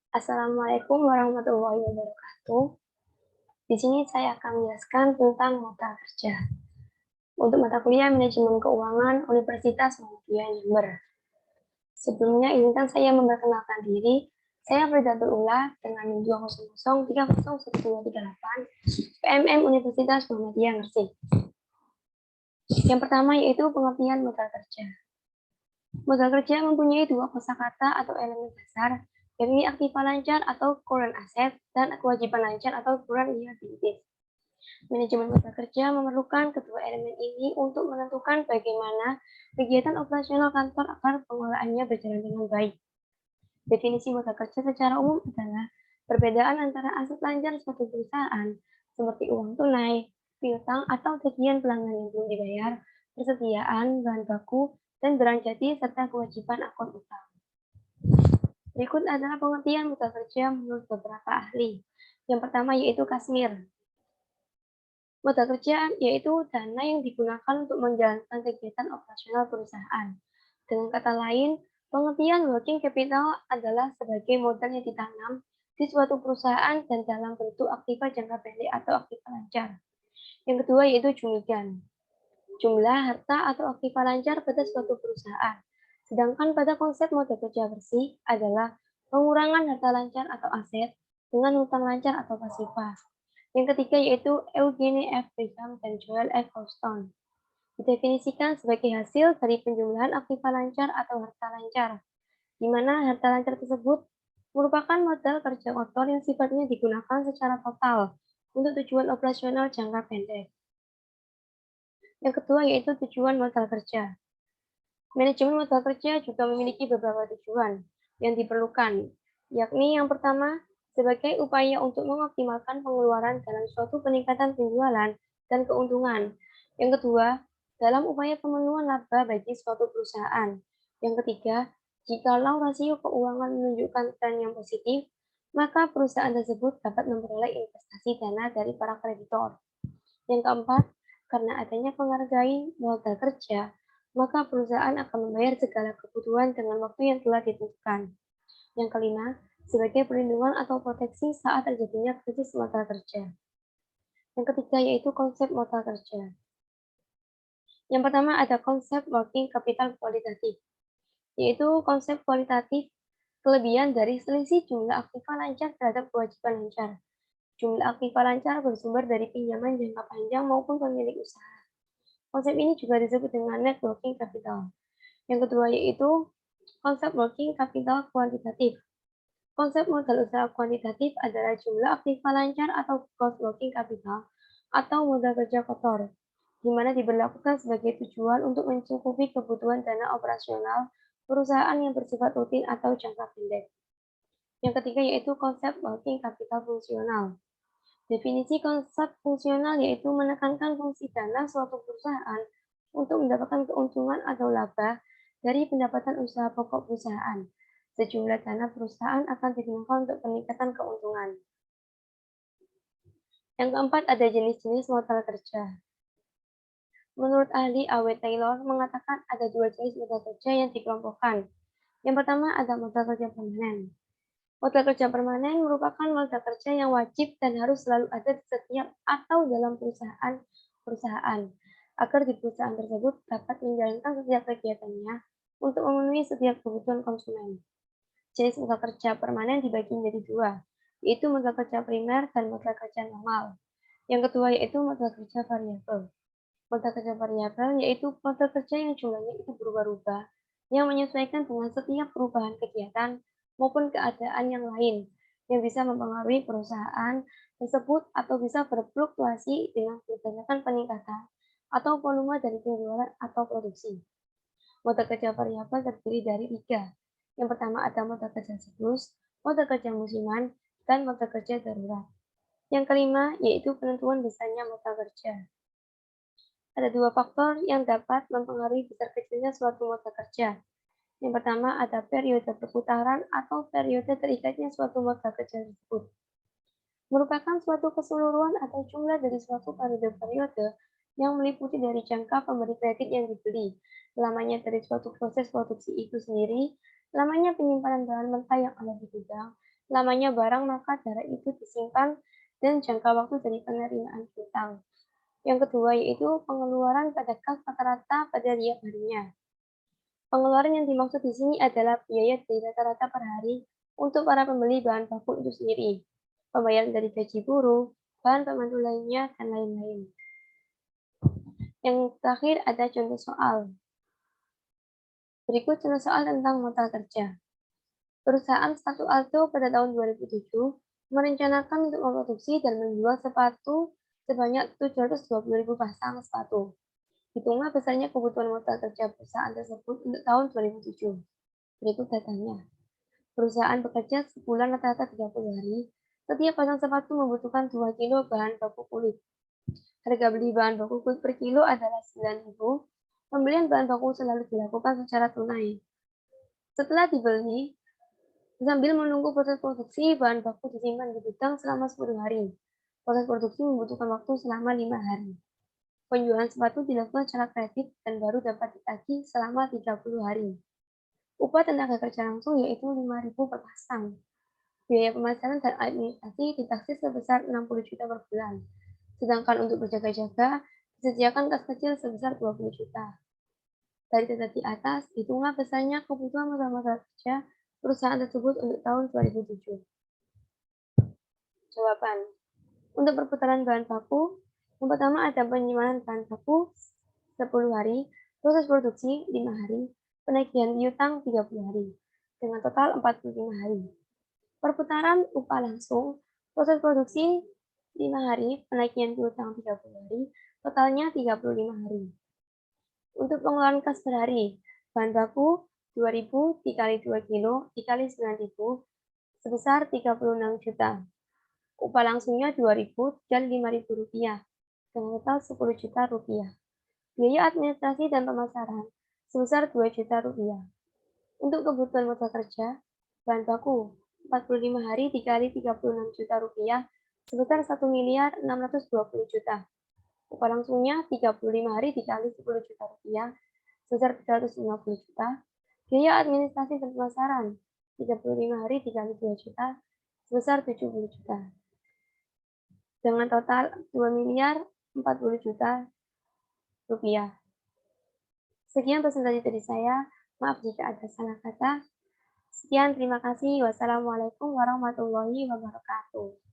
Assalamualaikum warahmatullahi wabarakatuh. Di sini saya akan menjelaskan tentang mata kerja. Untuk mata kuliah Manajemen Keuangan Universitas Muhammadiyah Jember. Sebelumnya izinkan saya memperkenalkan diri. Saya Firdatul Ula dengan NIM 200301238 PMM Universitas Muhammadiyah Gresik. Yang pertama yaitu pengertian modal kerja. Modal kerja mempunyai dua kosakata atau elemen dasar, yakni aktiva lancar atau current asset dan kewajiban lancar atau current liabilities. Manajemen modal kerja memerlukan kedua elemen ini untuk menentukan bagaimana kegiatan operasional kantor agar pengelolaannya berjalan dengan baik. Definisi modal kerja secara umum adalah perbedaan antara aset lancar suatu perusahaan, seperti uang tunai, piutang atau tagihan pelanggan yang belum dibayar, persediaan bahan baku, dan barang jadi serta kewajiban akun utang. Berikut adalah pengertian modal kerja menurut beberapa ahli. Yang pertama yaitu Kasmir. Modal kerja yaitu dana yang digunakan untuk menjalankan kegiatan operasional perusahaan. Dengan kata lain, pengertian working capital adalah sebagai modal yang ditanam di suatu perusahaan dan dalam bentuk aktiva jangka pendek atau aktiva lancar. Yang kedua yaitu Jumigan. Jumlah harta atau aktiva lancar pada suatu perusahaan. Sedangkan pada konsep modal kerja bersih adalah pengurangan harta lancar atau aset dengan hutang lancar atau pasifa. Yang ketiga yaitu Eugene F. Brigham dan Joel F. Houston. Didefinisikan sebagai hasil dari penjumlahan aktiva lancar atau harta lancar, di mana harta lancar tersebut merupakan modal kerja kotor yang sifatnya digunakan secara total untuk tujuan operasional jangka pendek. Yang kedua yaitu tujuan modal kerja. Manajemen modal kerja juga memiliki beberapa tujuan yang diperlukan, yakni yang pertama, sebagai upaya untuk mengoptimalkan pengeluaran dalam suatu peningkatan penjualan dan keuntungan. Yang kedua, dalam upaya pemenuhan laba bagi suatu perusahaan. Yang ketiga, jikalau rasio keuangan menunjukkan tren yang positif, maka perusahaan tersebut dapat memperoleh investasi dana dari para kreditor. Yang keempat, karena adanya penghargaan modal kerja, maka perusahaan akan membayar segala kebutuhan dengan waktu yang telah ditentukan. Yang kelima, sebagai perlindungan atau proteksi saat terjadinya krisis modal kerja. Yang ketiga yaitu konsep modal kerja. Yang pertama ada konsep working capital kualitatif, yaitu konsep kualitatif kelebihan dari selisih jumlah aktiva lancar terhadap kewajiban lancar. Jumlah aktiva lancar bersumber dari pinjaman jangka panjang maupun pemilik usaha. Konsep ini juga disebut dengan net working capital. Yang kedua yaitu konsep working capital kuantitatif. Konsep modal usaha kuantitatif adalah jumlah aktiva lancar atau gross working capital atau modal kerja kotor, di mana diberlakukan sebagai tujuan untuk mencukupi kebutuhan dana operasional perusahaan yang bersifat rutin atau jangka pendek. Yang ketiga yaitu konsep working capital fungsional. Definisi konsep fungsional yaitu menekankan fungsi dana suatu perusahaan untuk mendapatkan keuntungan atau laba dari pendapatan usaha pokok perusahaan. Sejumlah dana perusahaan akan digunakan untuk peningkatan keuntungan. Yang keempat ada jenis-jenis modal kerja. Menurut ahli A.W. Taylor mengatakan ada dua jenis modal kerja yang dikelompokkan. Yang pertama ada modal kerja permanen. Modal kerja permanen merupakan modal kerja yang wajib dan harus selalu ada di setiap atau dalam perusahaan agar di perusahaan tersebut dapat menjalankan setiap kegiatannya untuk memenuhi setiap kebutuhan konsumen. Jenis modal kerja permanen dibagi menjadi dua, yaitu modal kerja primer dan modal kerja normal. Yang kedua yaitu modal kerja variabel. Modal kerja variabel yaitu modal kerja yang jumlahnya itu berubah-ubah, yang menyesuaikan dengan setiap perubahan kegiatan maupun keadaan yang lain yang bisa mempengaruhi perusahaan tersebut atau bisa berfluktuasi dengan berdasarkan peningkatan atau volume dari penjualan atau produksi. Modal kerja variabel terdiri dari tiga. Yang pertama ada modal kerja siklus, modal kerja musiman, dan modal kerja darurat. Yang kelima yaitu penentuan besarnya modal kerja. Ada dua faktor yang dapat mempengaruhi besar kecilnya suatu modal kerja. Yang pertama ada periode perputaran atau periode terikatnya suatu modal kerja tersebut. Merupakan suatu keseluruhan atau jumlah dari suatu periode-periode yang meliputi dari jangka pemberi kredit yang dibeli, lamanya dari suatu proses produksi itu sendiri, lamanya penyimpanan bahan mentah yang ada di gudang, lamanya barang maka darah itu disimpan dan jangka waktu dari penerimaan piutang. Yang kedua yaitu pengeluaran pada kas rata-rata pada tiap harinya. Pengeluaran yang dimaksud di sini adalah biaya dari rata-rata per hari untuk para pembeli bahan baku itu sendiri, pembayaran dari gaji buruh, bahan pembantu lainnya, dan lain-lain. Yang terakhir ada contoh soal. Berikut contoh soal tentang modal kerja. Perusahaan sepatu Alto pada tahun 2007 merencanakan untuk memproduksi dan menjual sepatu sebanyak 720.000 pasang sepatu. Hitunglah besarnya kebutuhan modal kerja perusahaan tersebut untuk tahun 2007. Berikut datanya. Perusahaan bekerja sebulan rata-rata 30 hari. Setiap pasang sepatu membutuhkan 2 kilo bahan baku kulit. Harga beli bahan baku kulit per kilo adalah 9.000. Pembelian bahan baku selalu dilakukan secara tunai. Setelah dibeli, sambil menunggu proses produksi, bahan baku disimpan di gudang selama 10 hari. Proses produksi membutuhkan waktu selama 5 hari. Penjualan sepatu dilakukan secara kredit dan baru dapat ditagih selama 30 hari. Upah tenaga kerja langsung yaitu 5.000 per pasang. Biaya pemasaran dan administrasi ditaksir sebesar 60 juta per bulan. Sedangkan untuk berjaga-jaga, disediakan kas kecil sebesar 20 juta. Dari data di atas, hitunglah besarnya kebutuhan modal kerja perusahaan tersebut untuk tahun 2007. Jawaban. Untuk perputaran bahan baku, yang pertama ada penyimpanan bahan baku 10 hari, proses produksi 5 hari, penagihan piutang 30 hari, dengan total 45 hari. Perputaran upah langsung, proses produksi 5 hari, penagihan piutang 30 hari, totalnya 35 hari. Untuk pengeluaran kas per hari, bahan baku 2.000 dikali 2 kilo dikali 9.000 sebesar 36 juta. Upah langsungnya 2.000 dan 5.000 rupiah, dengan total 10 juta rupiah. Biaya administrasi dan pemasaran sebesar 2 juta rupiah. Untuk kebutuhan modal kerja, bahan baku 45 hari dikali 36 juta rupiah sebesar 1.620 juta. Upah langsungnya 35 hari dikali 10 juta rupiah sebesar 350 juta. Biaya administrasi dan pemasaran 35 hari dikali 2 juta sebesar 70 juta. Dengan total 2.040 juta rupiah. Sekian presentasi dari saya. Maaf jika ada salah kata. Sekian, terima kasih. Wassalamualaikum warahmatullahi wabarakatuh.